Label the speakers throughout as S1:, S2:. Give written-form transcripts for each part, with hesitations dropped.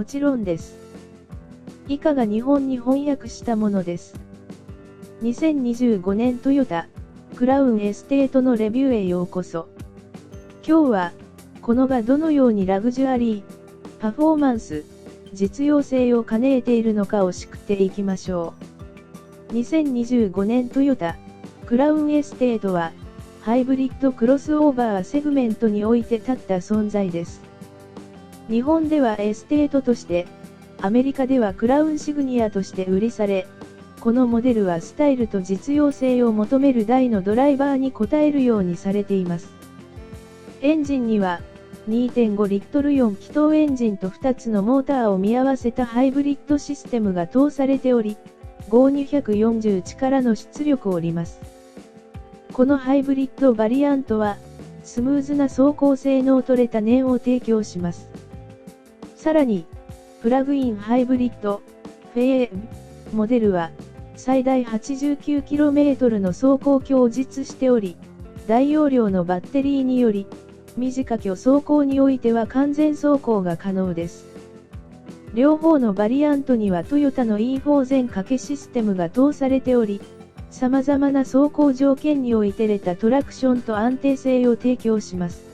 S1: ちろんです。以下が日本に翻訳したものです。2025年トヨタ、クラウンエステートのレビューへようこそ。今日は、このがどのようにラグジュアリー、パフォーマンス、実用性を兼ねえているのかを知っていきましょう。2025年トヨタ、クラウンエステートは、ハイブリッドクロスオーバーセグメントにおいて立った存在です。日本ではエステートとして、アメリカではクラウンシグニアとして売りされ、このモデルはスタイルと実用性を求める大のドライバーに応えるようにされています。エンジンには、2.5 リットル4気筒エンジンと2つのモーターを見合わせたハイブリッドシステムが搭されており、合240力の出力を織ります。このハイブリッドバリアントは、スムーズな走行性能とれた燃を提供します。さらに、プラグインハイブリッド、フェーモデルは、最大 89km の走行を供述しており、大容量のバッテリーにより、短距走行においては完全走行が可能です。両方のバリアントにはトヨタの E4 全掛けシステムが搭されており、様々な走行条件においてれたトラクションと安定性を提供します。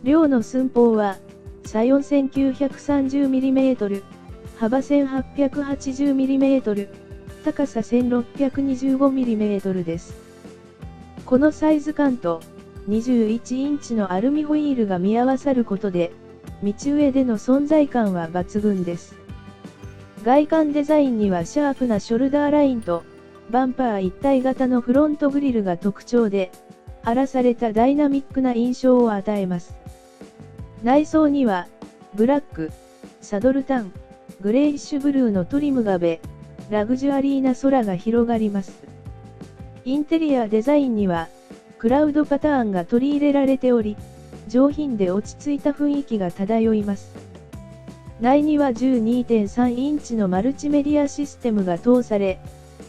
S1: 両の寸法は、差 4930mm、幅 1880mm、高さ 1625mm です。このサイズ感と、21インチのアルミホイールが見合わさることで、道上での存在感は抜群です。外観デザインにはシャープなショルダーラインと、バンパー一体型のフロントグリルが特徴で、荒らされたダイナミックな印象を与えます。内装には、ブラック、サドルタン、グレイッシュブルーのトリムがべ、ラグジュアリーな空が広がります。インテリアデザインには、クラウドパターンが取り入れられており、上品で落ち着いた雰囲気が漂います。内には 12.3 インチのマルチメディアシステムが搭され、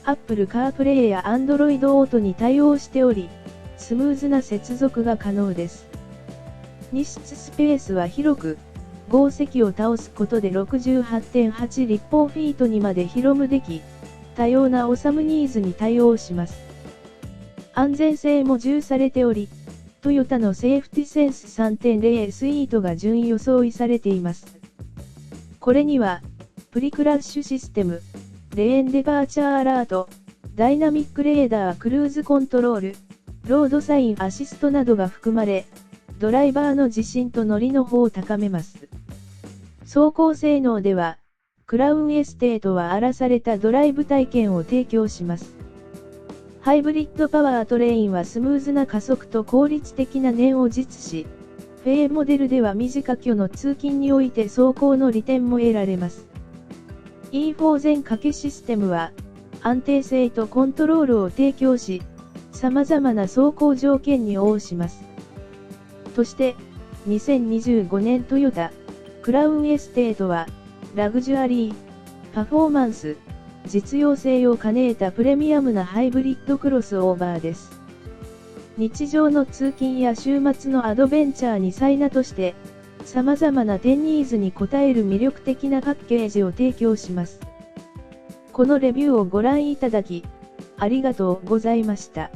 S1: Apple CarPlay や Android Auto に対応しており、スムーズな接続が可能です。荷室スペースは広く、5席を倒すことで 68.8 立方フィートにまで広むでき、多様なオサムニーズに対応します。安全性も重視されており、トヨタのセーフティセンス 3.0 スイートが順位予想されています。これには、プリクラッシュシステム、レーンデパーチャーアラート、ダイナミックレーダークルーズコントロール、ロードサインアシストなどが含まれ、ドライバーの自信と乗りの方を高めます。走行性能では、クラウンエステートは荒らされたドライブ体験を提供します。ハイブリッドパワートレインはスムーズな加速と効率的な燃を実施。フェーモデルでは短距の通勤において走行の利点も得られます。E4 全掛けシステムは、安定性とコントロールを提供し、様々な走行条件に応します。として、2025年トヨタ、クラウンエステートは、ラグジュアリー、パフォーマンス、実用性を兼ねたプレミアムなハイブリッドクロスオーバーです。日常の通勤や週末のアドベンチャーに最なとして、様々な点ニーズに応える魅力的なパッケージを提供します。このレビューをご覧いただき、ありがとうございました。